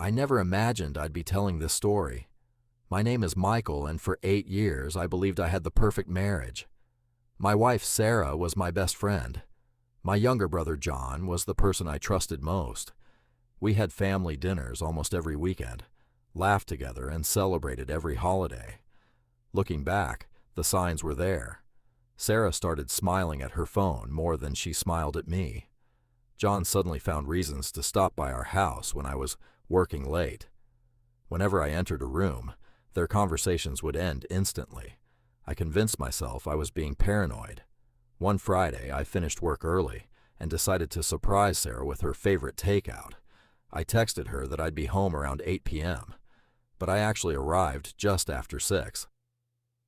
I never imagined I'd be telling this story. My name is Michael, and for 8 years I believed I had the perfect marriage. My wife, Sarah, was my best friend. My younger brother, John, was the person I trusted most. We had family dinners almost every weekend, laughed together, and celebrated every holiday. Looking back, the signs were there. Sarah started smiling at her phone more than she smiled at me. John suddenly found reasons to stop by our house when I was working late. Whenever I entered a room, their conversations would end instantly. I convinced myself I was being paranoid. One Friday, I finished work early and decided to surprise Sarah with her favorite takeout. I texted her that I'd be home around 8 p.m., but I actually arrived just after 6.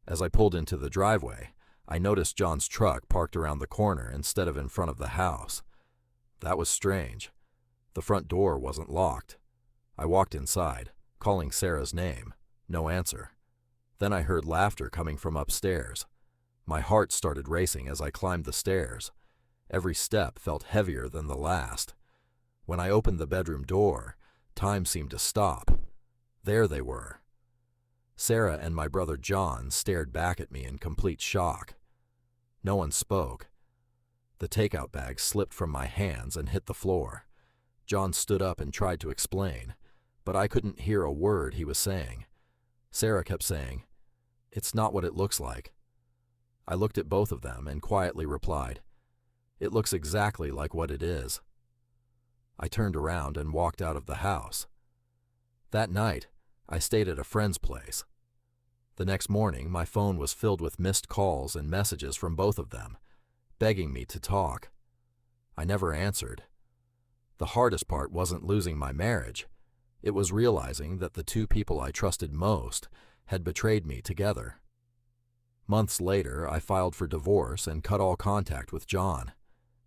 As I pulled into the driveway, I noticed John's truck parked around the corner instead of in front of the house. That was strange. The front door wasn't locked. I walked inside, calling Sarah's name. No answer. Then I heard laughter coming from upstairs. My heart started racing as I climbed the stairs. Every step felt heavier than the last. When I opened the bedroom door, time seemed to stop. There they were. Sarah and my brother John stared back at me in complete shock. No one spoke. The takeout bag slipped from my hands and hit the floor. John stood up and tried to explain, but I couldn't hear a word he was saying. Sarah kept saying, "It's not what it looks like." I looked at both of them and quietly replied, "It looks exactly like what it is." I turned around and walked out of the house. That night, I stayed at a friend's place. The next morning, my phone was filled with missed calls and messages from both of them, begging me to talk. I never answered. The hardest part wasn't losing my marriage. It was realizing that the two people I trusted most had betrayed me together. Months later, I filed for divorce and cut all contact with John.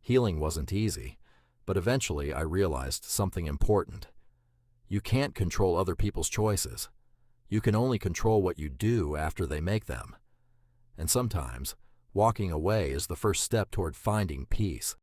Healing wasn't easy, but eventually I realized something important. You can't control other people's choices. You can only control what you do after they make them. And sometimes, walking away is the first step toward finding peace.